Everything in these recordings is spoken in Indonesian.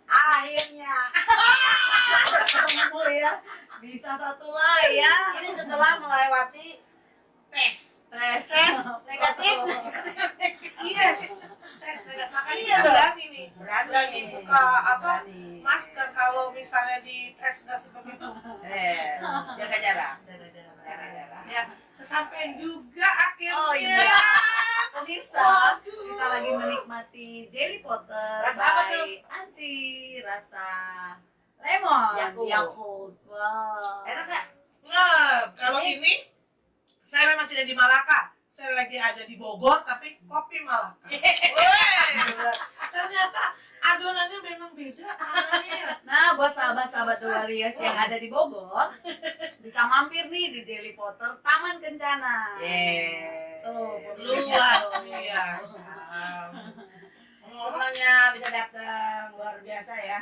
Akhirnya ketemu ya, bisa satu lah ya. Ini setelah melewati tes negatif. Yes, tes negatif. Makanya Iya kita dong. berani nih. Berani buka berani. masker kalau misalnya di tes nggak seperti itu. Jaga jarak. Ya, kesampaian juga akhirnya. Oh iya. Pemirsa, kita lagi menikmati Jelly Potter Rasa apa by tuh? Anti, rasa lemon, Yakult. Yakult. Wow. Enak nggak? Nah, kalau ini saya memang tidak di Malaka. Saya lagi ada di Bogor, tapi kopi Malaka. Weh, ternyata adonannya memang beda arahnya. Nah, buat sahabat-sahabat Dualias yang ada di Bogor, bisa mampir nih di Jelly Potter Taman Kencana. Tuh, Luar biasa. Semuanya bisa datang, luar biasa ya.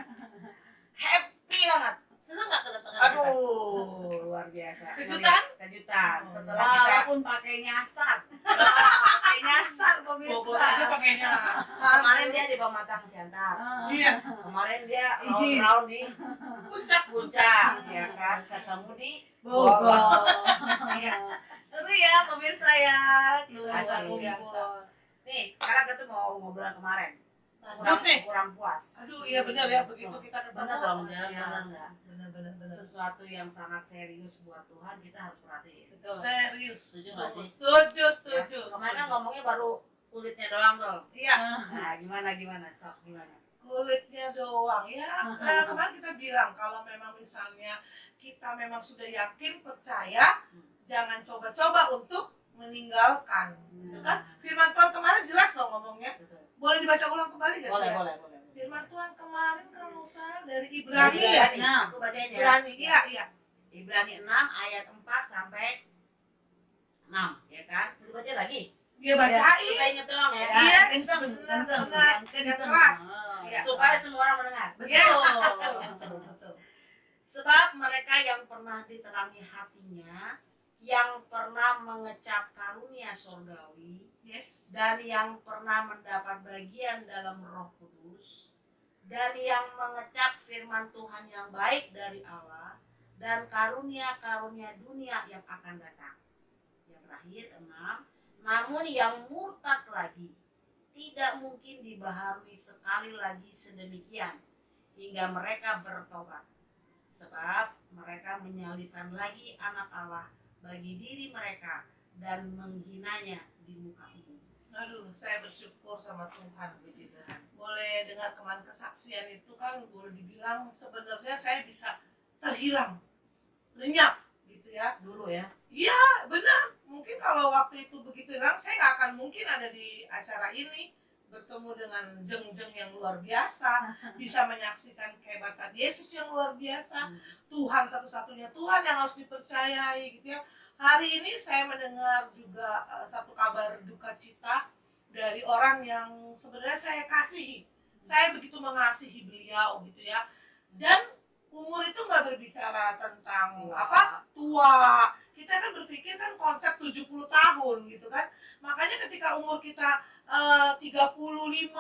Happy banget. Senang nggak kedatangan kita? Aduh, luar biasa. Kejutan? Kejutan. Setelah kita Walaupun pakai nyasar. Pakai nyasar Bogor pemirsa. aja pakainya. kemarin dia di Pematang Siantar. Iya, Kemarin dia Izin. round di puncak. Puncak, ya kan? Ketemu di Bogor. Iya. Seru ya pemirsa ya. Tuh, Asal biasa. Nih, sekarang kita mau ngobrol kemarin. Lanjut nih. Kurang puas. Aduh, iya benar ya, begitu kita ketemu. Benar dong, jangan enggak. Benar. Sesuatu yang sangat serius buat Tuhan kita harus perhatiin. Serius. Setuju nggak sih? Setuju. Ya, kemarin kan ngomongnya baru kulitnya doang dong. Iya, Nah, gimana? Sok gimana? kulitnya doang ya. Kemarin kita bilang kalau memang misalnya kita memang sudah yakin, percaya, jangan coba-coba untuk meninggalkan. Gitu kan? Firman Tuhan kemarin jelas dong ngomongnya. Betul. Boleh dibaca ulang kembali nggak? Boleh. Firman Tuhan kemarin kalau saya dari Ibrani ya. Nah. Aku bacain ya. Ibrani, iya. Ibrani 6 ayat 4 sampai 6, ya kan? Kita baca lagi. Dia bacain. Supaya inget doang ya. Iya. Kenceng, benar. yang Yang kenceng. keras. Oh. Iya. Supaya semua orang mendengar. Yes. Betul. Sebab mereka yang pernah diterangi hatinya, yang pernah mengecap karunia surgawi, Yes. dan yang pernah mendapat bagian dalam Roh Kudus, dan yang mengecap firman Tuhan yang baik dari Allah, dan karunia-karunia dunia yang akan datang. Yang terakhir 6, namun yang murtad lagi tidak mungkin dibaharui sekali lagi sedemikian hingga mereka bertobat, sebab mereka menyalibkan lagi anak Allah bagi diri mereka dan menghinanya di muka umum. Aduh, saya bersyukur sama Tuhan, puji Tuhan. Boleh dengar teman kesaksian itu kan boleh dibilang sebenarnya saya bisa terhilang, lenyap gitu ya. Dulu ya. Iya, benar. Mungkin kalau waktu itu begitu hilang, saya nggak akan mungkin ada di acara ini, bertemu dengan jeng-jeng yang luar biasa, bisa menyaksikan kehebatan Yesus yang luar biasa, Tuhan satu-satunya Tuhan yang harus dipercayai gitu ya. Hari ini saya mendengar juga satu kabar duka cita dari orang yang sebenarnya saya kasihi. Saya begitu mengasihi beliau gitu ya. Dan umur itu nggak berbicara tentang tua. Kita kan berpikir kan konsep 70 tahun gitu kan. Makanya ketika umur kita 35, 40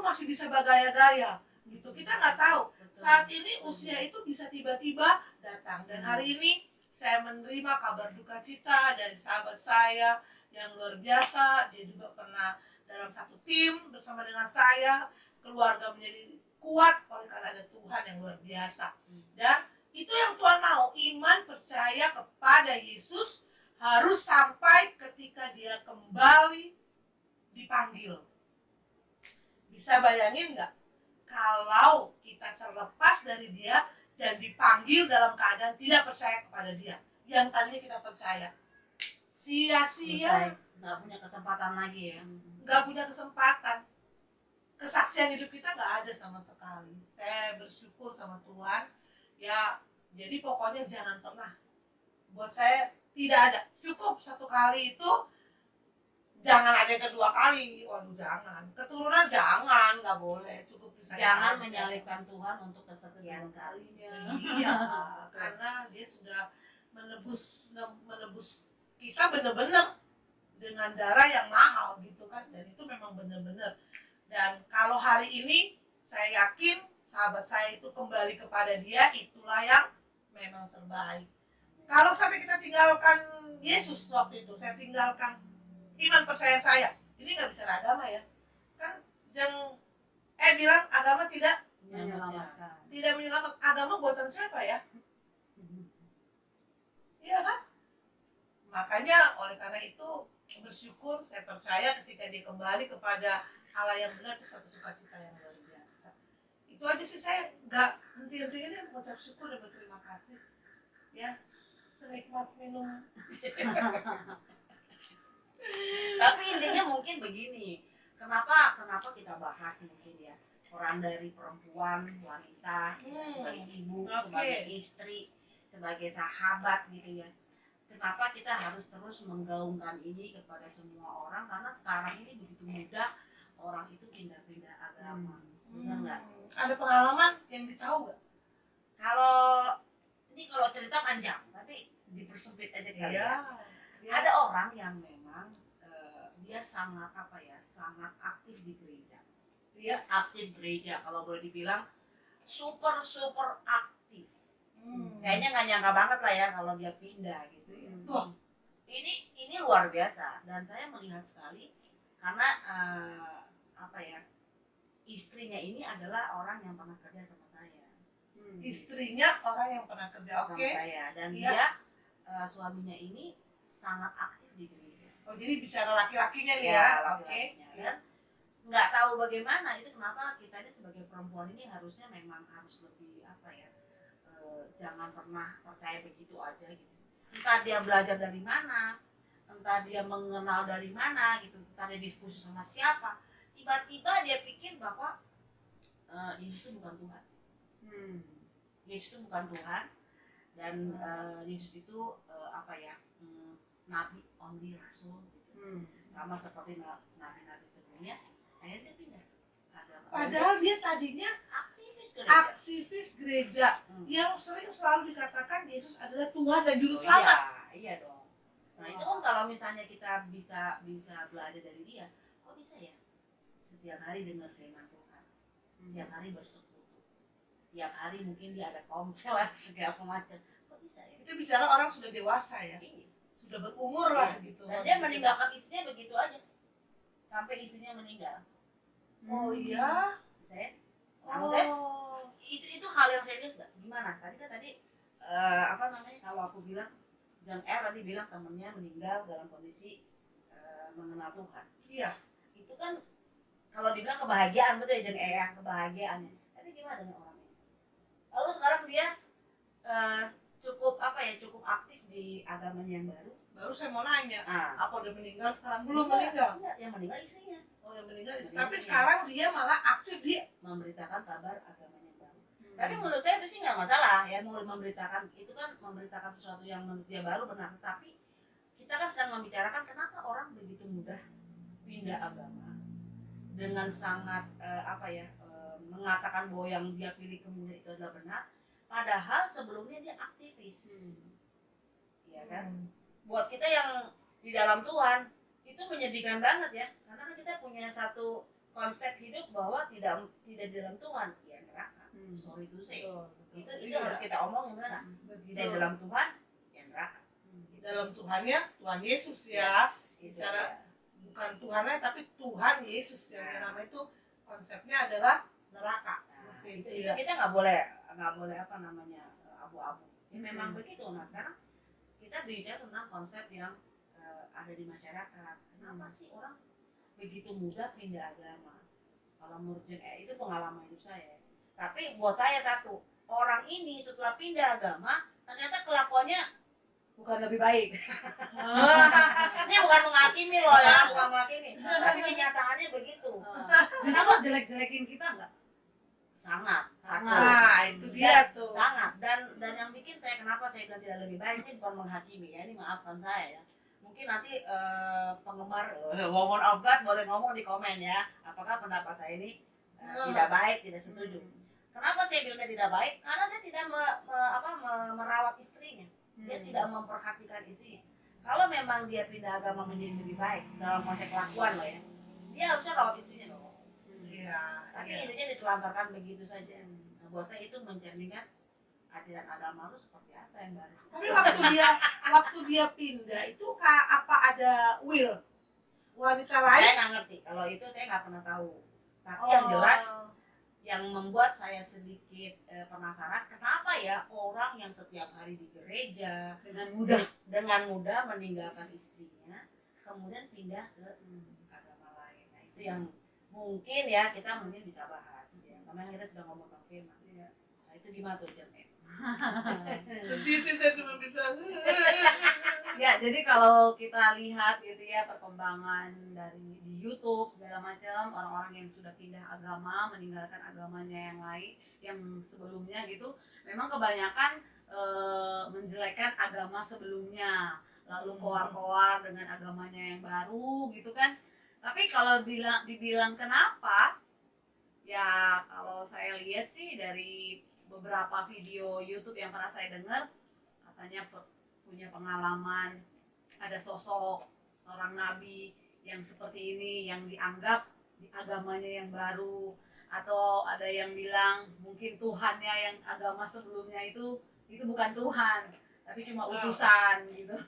masih bisa bergaya-gaya gitu. Kita nggak tahu. Saat ini usia itu bisa tiba-tiba datang. Dan hari ini saya menerima kabar duka cita dari sahabat saya yang luar biasa. Dia juga pernah dalam satu tim bersama dengan saya. Keluarga menjadi kuat oleh karena ada Tuhan yang luar biasa. Dan itu yang Tuhan mau. Iman percaya kepada Yesus harus sampai ketika dia kembali dipanggil. Bisa bayangin nggak? Kalau kita terlepas dari dia dan dipanggil dalam keadaan tidak percaya kepada dia, yang tadinya kita percaya, sia-sia, nggak punya kesempatan lagi ya. nggak punya kesempatan. Kesaksian hidup kita nggak ada sama sekali. Saya bersyukur sama Tuhan. Ya, jadi pokoknya jangan pernah. Buat saya tidak ada. Cukup satu kali itu, jangan ada kedua kali. Waduh, jangan. Keturunan jangan, nggak boleh. Cukup bisa. Jangan menyalibkan Tuhan untuk kesekian kalinya. Iya, karena dia sudah menebus kita benar-benar dengan darah yang mahal gitu kan. Dan itu memang benar-benar. Dan kalau hari ini saya yakin sahabat saya itu kembali kepada dia, itulah yang memang terbaik. Kalau sampai kita tinggalkan Yesus waktu itu, saya tinggalkan iman percaya saya, ini nggak bicara agama ya, kan yang bilang agama tidak Menyelamatkan. menyelamatkan. Agama buatan siapa ya? Iya kan? Makanya oleh karena itu bersyukur, saya percaya ketika dia kembali kepada Allah yang benar itu satu sukacita yang luar biasa. Itu aja sih, saya nggak henti-hentinya mengucap syukur dan berterima kasih. Ya, senikmat minum. Tapi intinya mungkin begini, kenapa kita bahas mungkin ya peran dari perempuan, wanita, sebagai ibu, Oke. sebagai istri, sebagai sahabat gitu ya. Kenapa kita harus terus menggaungkan ini kepada semua orang, karena sekarang ini begitu mudah orang itu pindah-pindah agama. Benar nggak? Ada pengalaman yang ditahu nggak? Kalau cerita panjang, tapi dipersempit aja kali ya. Ada orang yang memang dia sangat sangat aktif di gereja. Dia aktif gereja, kalau boleh dibilang super aktif. Kayaknya nggak nyangka banget lah ya kalau dia pindah gitu ya. Wah. Ini luar biasa, dan saya melihat sekali karena istrinya ini adalah orang yang pernah kerja sama saya. Istrinya orang yang pernah kerja, Sama oke. saya, dan Iya. dia suaminya ini sangat aktif di gereja. Oh, jadi bicara laki-lakinya nih Ya, ya, oke. laki-lakinya. Dan nggak tahu bagaimana itu, kenapa kita ini sebagai perempuan ini harusnya memang harus lebih jangan pernah percaya begitu aja gitu. Entah dia belajar dari mana, entah dia mengenal dari mana gitu, entah dia diskusi sama siapa, tiba-tiba dia pikir bahwa Yesus itu bukan Tuhan. Yesus itu bukan Tuhan, dan Yesus itu nabi only, rasul gitu. Sama seperti nabi-nabi sebelumnya. Akhirnya dia pindah agama. Padahal dia tadinya aktivis gereja yang sering selalu dikatakan Yesus adalah Tuhan dan Juru Selamat. Iya dong. Nah itu kan kalau misalnya kita bisa belajar dari dia, kok bisa ya setiap hari dengar firman Tuhan, setiap hari bersekutu, tiap hari mungkin dia ada komsel segala macam, kok bisa ya? Itu bicara orang sudah dewasa ya, Iya. sudah berumur lah gitu. Dan dia meninggalkan istrinya begitu aja sampai istrinya meninggal. Oh iya. Saya, itu hal yang serius gak? Gimana? Tadi kalau aku bilang, Jang tadi bilang temennya meninggal dalam kondisi mengenal Tuhan. Iya. Itu kan kalau dibilang kebahagiaan, betul ya Jang ya, kebahagiaannya. Tapi gimana dengan orang ini? Lalu sekarang dia cukup aktif di agamanya yang baru. Baru saya mau nanya, Ah. apa udah meninggal sekarang? Belum meninggal. Enggak, yang meninggal istrinya. Oh, yang meninggal. Tapi sekarang dia malah aktif di Memberitakan kabar agamanya yang baru. Tapi menurut saya itu sih nggak masalah ya, mau memberitakan itu kan memberitakan sesuatu yang menurut dia baru, benar. Tapi kita kan sedang membicarakan kenapa orang begitu mudah pindah agama dengan sangat mengatakan bahwa yang dia pilih kemudian itu adalah benar, padahal sebelumnya dia aktivis. Iya kan? Buat kita yang di dalam Tuhan itu menyedihkan banget ya, karena kan kita punya satu konsep hidup bahwa tidak di dalam Tuhan ya neraka. Sorry to say. Itu harus kita omongin, benar. Tidak dalam Tuhan ya neraka. dalam Tuhannya, Tuhan Yesus ya. Yes, Bicara bukan Tuhannya tapi Tuhan Yesus yang nama itu konsepnya adalah neraka. Seperti itu ya. Kita nggak boleh abu-abu. Ya, memang begitu. Nah sekarang kita bicara tentang konsep yang ada di masyarakat. Kenapa sih orang begitu mudah pindah agama? Kalau menurut itu pengalaman hidup saya. Tapi buat saya satu, orang ini setelah pindah agama ternyata kelakuannya Bukan lebih baik. ini bukan menghakimi loh ya, bukan menghakimi. Tapi kenyataannya begitu. Kenapa jelek-jelekin kita enggak? Sangat. Nah, itu dia tuh. Sangat. Dan yang bikin kenapa saya bilang tidak lebih baik, ini bukan menghakimi ya, ini maafkan saya ya. Mungkin nanti penggemar Woman of God boleh ngomong di komen ya, apakah pendapat saya ini tidak baik, tidak setuju. Kenapa saya bilangnya tidak baik? Karena dia tidak merawat istrinya, dia tidak memperhatikan istrinya. Kalau memang dia pindah agama menjadi lebih baik dalam konteks kelakuan loh ya, dia harusnya rawat istrinya dong. Iya. Tapi iya. isinya ditelantarkan begitu saja. Nah, buat saya itu mencerminkan ajaran agama lu seperti apa yang baru. Tapi waktu dia pindah itu apa ada will wanita lain? Saya nggak ngerti. Kalau itu saya nggak pernah tahu. Tapi yang jelas yang membuat saya sedikit penasaran, kenapa ya orang yang setiap hari di gereja dengan mudah meninggalkan istrinya, kemudian pindah ke agama lain. Nah itu yang mungkin ya kita mungkin bisa bahas. Ya. Kemarin kita sudah ngomong tentang firman. Ya. Nah itu gimana tuh Janet? Sedih sih, saya cuma bisa. Ya, jadi kalau kita lihat gitu ya perkembangan dari di YouTube segala macam, orang-orang yang sudah pindah agama, meninggalkan agamanya yang lain, yang sebelumnya gitu, memang kebanyakan menjelekkan agama sebelumnya, lalu koar-koar dengan agamanya yang baru gitu kan. Tapi kalau dibilang kenapa, ya kalau saya lihat sih dari beberapa video YouTube yang pernah saya dengar, katanya punya pengalaman ada sosok seorang nabi yang seperti ini yang dianggap di agamanya yang baru, atau ada yang bilang mungkin Tuhannya yang agama sebelumnya itu bukan Tuhan tapi cuma utusan gitu.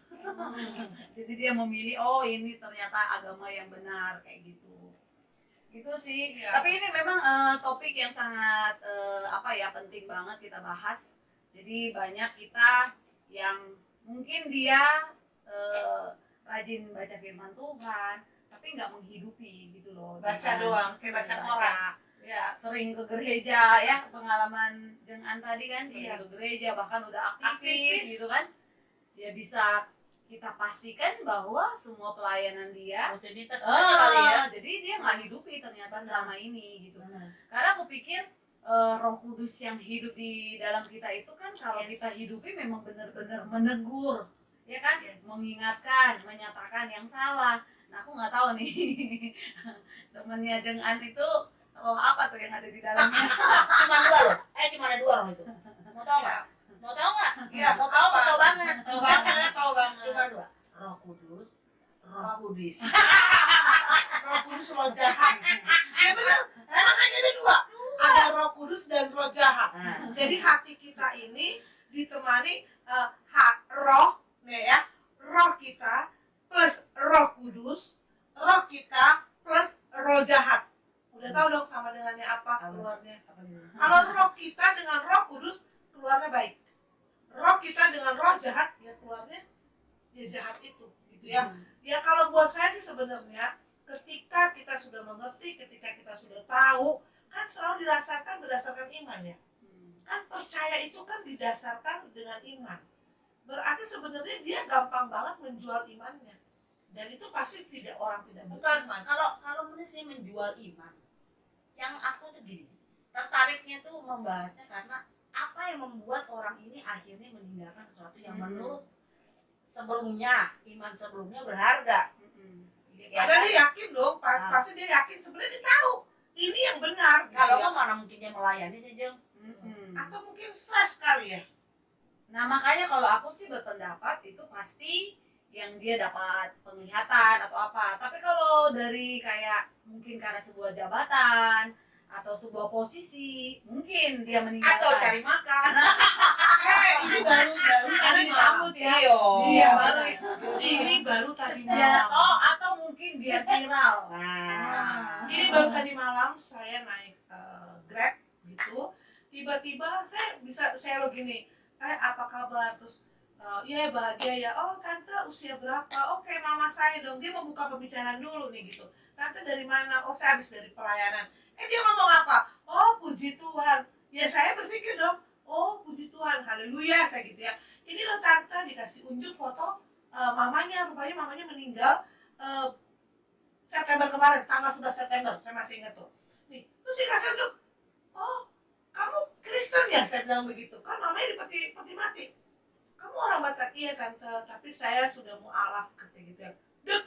Jadi dia memilih, oh ini ternyata agama yang benar kayak gitu. Gitu sih. Iya. Tapi ini memang topik yang sangat penting banget kita bahas. Jadi banyak kita yang mungkin dia rajin baca firman Tuhan tapi nggak menghidupi gitu loh. Baca doang, kayak baca koran. Ya. Sering ke gereja ya, pengalaman Jengan tadi kan, sering Iya. ke gereja bahkan udah aktivis gitu kan. Dia bisa kita pastikan bahwa semua pelayanan dia Rutinitas kali ya. jadi dia nggak hidupi ternyata selama ini gitu. Benar. Karena aku pikir Roh Kudus yang hidup di dalam kita itu kan kalau kita hidupi memang benar-benar menegur, ya kan, mengingatkan, menyatakan yang salah. Nah aku nggak tahu nih temennya Jengan itu roh apa tuh yang ada di dalamnya. Cuma dua loh. Cuma ada dua loh itu. Mau tahu nggak? Mau tahu nggak? Iya, Mau tahu banget. Tahu banget. Cuma dua. Roh Kudus, Roh Kudus. Roh Kudus, roh jahat. Ya benar. Emang hanya ada dua. Ada Roh Kudus dan roh jahat. Jadi hati kita ini ditemani roh, nih ya, roh kita plus Roh Kudus, roh kita plus roh jahat. Udah tahu dong sama dengannya apa keluarnya? Kalau roh kita dengan Roh Kudus keluarnya baik. Roh kita dengan roh jahat ya keluarnya ya jahat itu, gitu ya. Ya kalau buat saya sih sebenarnya ketika kita sudah mengerti, ketika kita sudah tahu, kan selalu dirasakan berdasarkan iman ya. Kan percaya itu kan didasarkan dengan iman. Berarti sebenarnya dia gampang banget menjual imannya. Dan itu pasti orang tidak Bukan, beriman. kalau menurut sih menjual iman. Yang aku tuh gini, tertariknya tuh membahasnya karena apa yang membuat orang ini akhirnya meninggalkan sesuatu yang menurut sebelumnya, iman sebelumnya berharga. Ya, Padahal dia yakin dong, pasti dia yakin sebenarnya dia tahu ini yang benar. Kalau gitu ya. nggak mana mungkin dia melayani sih Jeng. Atau mungkin stres kali ya. Nah makanya kalau aku sih berpendapat itu pasti yang dia dapat penglihatan atau apa. Tapi kalau dari kayak mungkin karena sebuah jabatan atau sebuah posisi, mungkin dia meninggalkan. Atau cari makan. Ini baru Karena disambut ya. Iya, baru. Ini baru tadi Ya, malam. atau mungkin dia viral. Ini baru tadi malam saya naik Grab gitu. Tiba-tiba saya login nih. Apa kabar? Terus ya bahagia ya. Oh tante usia berapa? Oke mama saya dong. Dia mau buka pembicaraan dulu nih gitu. Tante dari mana? Oh saya habis dari pelayanan. Dia ngomong apa? Oh puji Tuhan. Ya saya berpikir dong. Oh puji Tuhan. Haleluya saya gitu ya. Ini loh tante dikasih unjuk foto mamanya. Rupanya mamanya meninggal September kemarin. Tanggal 11 September. Saya masih ingat tuh. Nih. Terus dikasih unjuk. Oh kamu Kristen ya? Saya bilang begitu. Kan mamanya peti mati. Kamu orang Batak? Iya tante, tapi saya sudah mualaf kata gitu ya. Dut,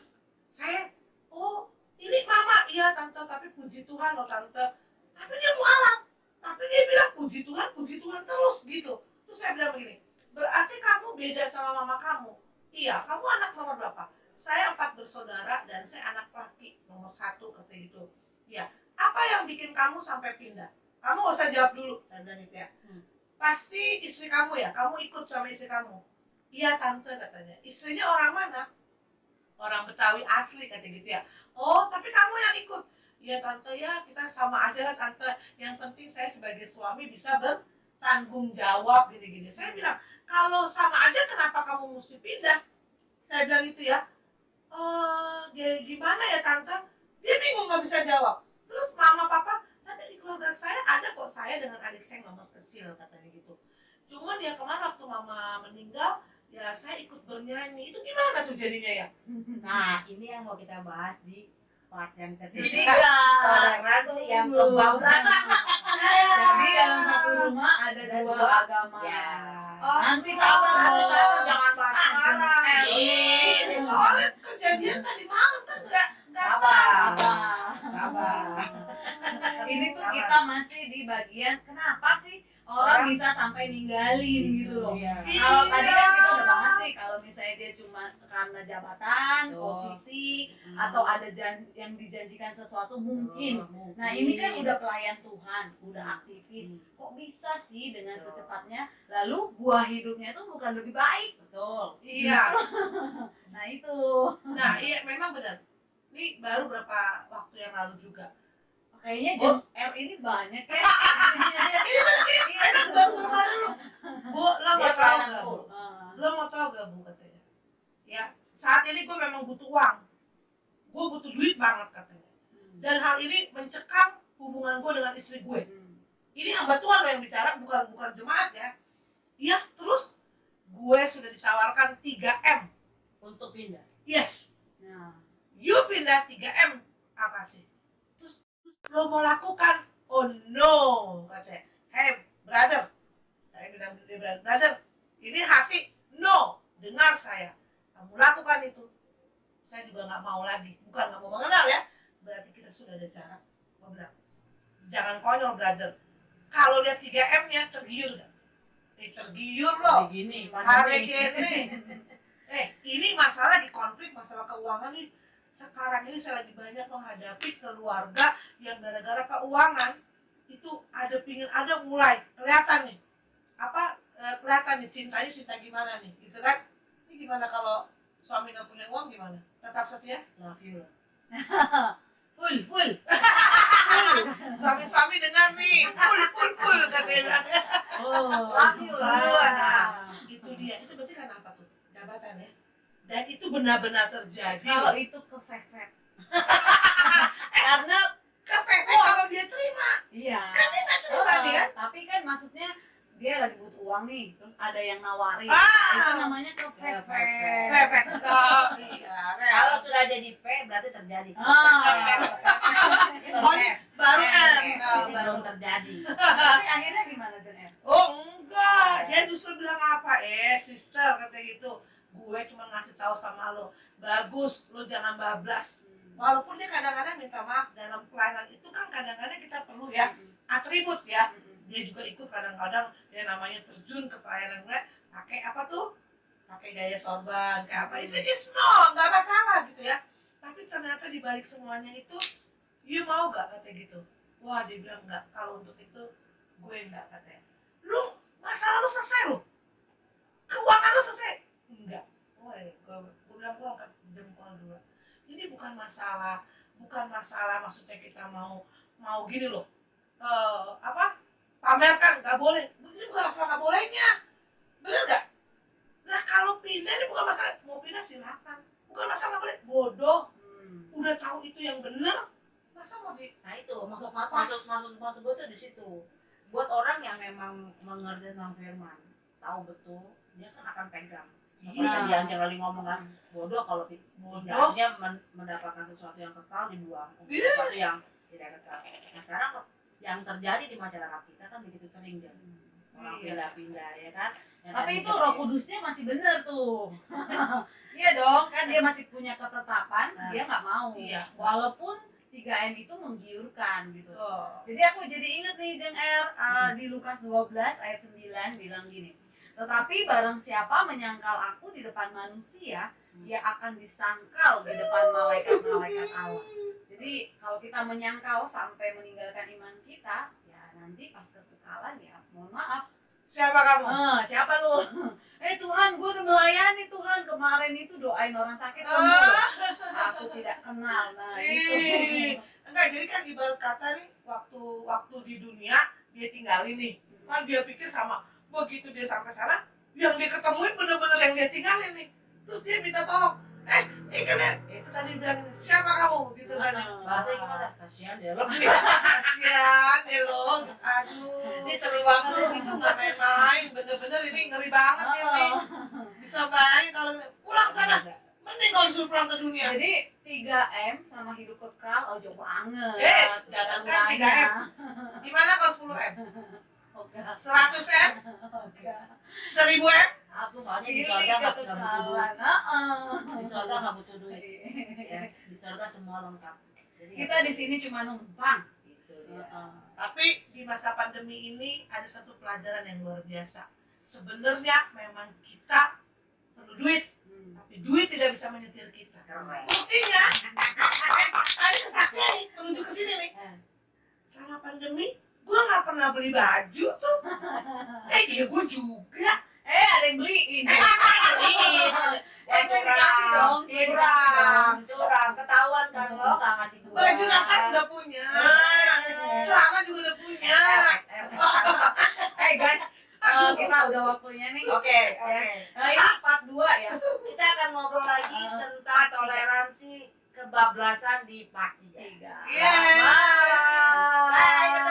saya, oh ini mama, iya tante, tapi puji Tuhan loh tante. Tapi dia mualaf, tapi dia bilang puji Tuhan terus gitu. Terus saya bilang begini, berarti kamu beda sama mama kamu? Iya, kamu anak nomor berapa? Saya 4 bersaudara dan saya anak laki nomor 1 kata gitu. Ya, apa yang bikin kamu sampai pindah? Kamu gak usah jawab dulu, saya bilang gitu ya. Pasti istri kamu ya, kamu ikut sama istri kamu. Iya tante katanya. Istrinya orang mana? Orang Betawi asli katanya gitu ya. Oh tapi kamu yang ikut. Iya tante ya, kita sama aja lah tante. Yang penting saya sebagai suami bisa bertanggung jawab gini-gini. Saya bilang, kalau sama aja kenapa kamu mesti pindah? Saya bilang gitu ya. Gimana ya tante? Dia bingung gak bisa jawab. Terus mama papa, tapi di keluarga saya ada kok, saya dengan adik saya nomor kecil katanya gitu. Cuman ya kemarin waktu mama meninggal, ya saya ikut bernyanyi. Itu gimana tuh jadinya ya? Nah, ini yang mau kita bahas di part yang ketiga. Tiga. Toleransi yang kebablasan. Jadi dalam satu rumah ada dua agama. Ya. Nanti sabar Nanti loh. sabar, jangan marah-marah. Ini soalnya kejadian tadi malam kan nggak Sabar. Sabar. Sabar. Ini tuh Sabar. kita masih di bagian kenapa sih orang bisa sampai ninggalin gitu loh. Iya. Kalau tadi kan kita udah bahas sih kalau misalnya dia cuma karena jabatan, Betul. posisi, atau ada yang dijanjikan sesuatu mungkin. Nah ini kan udah pelayan Tuhan, udah aktivis. Kok bisa sih dengan Betul. secepatnya? Lalu buah hidupnya itu bukan lebih baik? Betul. Iya. Nah itu. Nah iya memang benar. Ini baru berapa waktu yang lalu juga. Kayaknya Jeng R ini banyak ya. Enak baru kemarin lo. Bu, lo Dia mau tahu pelayanan nggak bu? full. Lo mau tahu gak bu katanya? Ya saat ini gue memang butuh uang. Gue butuh duit banget katanya. Dan hal ini mencekam hubungan gue dengan istri gue. Ini hamba Tuhan lo yang bicara, bukan jemaat ya. Iya, terus gue sudah ditawarkan 3M. Untuk pindah. Yes, Nah, you pindah 3M apa sih? Terus lo mau lakukan? Oh no, katanya. Hey brother, saya bilang brother, ini hati, no, dengar saya. Kamu lakukan itu, saya juga nggak mau lagi. Bukan nggak mau mengenal ya, berarti kita sudah ada cara. Gue bilang, jangan konyol brother. Kalau lihat 3M-nya tergiur gak? Tergiur loh. Kayak gini, Hari gini. Ini masalah di konflik, masalah keuangan nih. Sekarang ini saya lagi banyak menghadapi keluarga yang gara-gara keuangan itu ada mulai kelihatan nih. Kelihatan nih cintanya cinta gimana nih, gitu kan? Ini gimana kalau suami nggak punya uang gimana? Tetap setia? Love you. full. Suami-suami dengar nih, full katanya. Oh, Love you lah. Nah, itu dia. Itu berarti kan apa tuh? Jabatan ya. Dan itu benar-benar terjadi. kalau itu kefefet. Karena kepepet kalau dia terima. iya. Kan dia nggak terima dia. Tapi kan maksudnya dia lagi butuh uang nih, terus ada yang nawarin. Ah. Nah, itu namanya kefefet. Kepepet. Oh, iya. Kalau sudah jadi P berarti terjadi. Oh, ini baru kan. Ini belum terjadi. Tapi akhirnya gimana Jen R? Oh enggak, dia justru bilang apa? Sister kata gitu. Gue cuma ngasih tahu sama lo, bagus, lo jangan bablas. Walaupun dia kadang-kadang minta maaf dalam pelayanan itu kan kadang-kadang kita perlu ya atribut ya. Dia juga ikut kadang-kadang dia namanya terjun ke pelayanan gue pakai apa tuh? Pakai gaya sorban, kayak apa? Itu is no, nggak masalah gitu ya. Tapi ternyata di balik semuanya itu, you mau gak kata gitu? Wah dia bilang enggak, kalau untuk itu gue enggak katanya. Lu masalah lu selesai lu, keuangan lu selesai? Enggak. Woi, gue bilang gue angkat jempol dulu. Ini bukan masalah maksudnya kita mau gini loh. Pamerkan nggak boleh. Ini bukan masalah nggak bolehnya, bener nggak? Nah kalau pindah ini bukan masalah, mau pindah silakan. Bukan masalah nggak boleh, bodoh. Udah tahu itu yang bener, masa mau di Nah itu maksud gue tuh di situ. Buat orang yang memang mengerti tentang firman, tahu betul, dia kan akan pegang. Seperti Iya. yang Angel lagi ngomong kan, bodoh kalau pindahnya mendapatkan sesuatu yang kekal dibuang, untuk Iya. sesuatu yang tidak kekal. Nah sekarang yang terjadi di masyarakat kita kan begitu sering kan, orang Iya. pindah ya kan. Yang Tapi tadi itu jadi- Roh Kudusnya masih bener tuh. Iya dong, kan dia masih punya ketetapan, Nah. dia nggak mau. Iya. Walaupun 3M itu menggiurkan gitu. Oh. Jadi aku jadi inget nih Jeng R, di Lukas 12 ayat 9 bilang gini. Tetapi barang siapa menyangkal aku di depan manusia, ia akan disangkal di depan malaikat-malaikat Allah. Jadi kalau kita menyangkal sampai meninggalkan iman kita, ya nanti pas kekekalan ya mohon maaf. Siapa kamu? Siapa lu? Tuhan, gue udah melayani Tuhan, kemarin itu doain orang sakit sembuh loh. Aku tidak kenal. Nah itu. Enggak, jadi kan ibarat kata nih, waktu di dunia dia tinggalin nih, kan dia pikir sama, begitu dia sampai sana, yang dia ketemuin bener-bener yang dia tinggalin nih, terus dia minta tolong, ini kan ya, itu tadi bilang siapa kamu gitu kan? Bahasanya gimana? Kasihan deh lo. Kasian deh lo, aduh, Ini seru banget. itu nggak main-main, bener-bener ini ngeri banget ini, bisa main kalau pulang sana, mending kalau disuruh pulang ke dunia. Jadi 3M sama hidup kekal, jauh banget. Jangan kan 3M. Gimana kalau 10M? 100M? 1000M? Aku soalnya di Pilih sorga nggak butuh duit. kekekalan. Di sorga nggak butuh duit. Ya, di sorga semua lengkap. Jadi Kita di sini cuma numpang. gitu dia. Tapi di masa pandemi ini ada satu pelajaran yang luar biasa. Sebenarnya memang kita perlu duit, tapi duit tidak bisa menyetir kita. Keren. Buktinya, ada kesaksian nih, menuju ke sini nih. Selama pandemi, gue nggak pernah beli baju tuh. Iya gue juga. Ada yang beliin. Curang, ketahuan kan lo nggak ngasih gua. Baju Nathan udah punya, celana juga udah punya. Guys, kita udah waktunya nih. Oke. Nah, ini part 2 ya. Kita akan ngobrol lagi tentang toleransi kebablasan di part 3. 3. Yeay. Bye.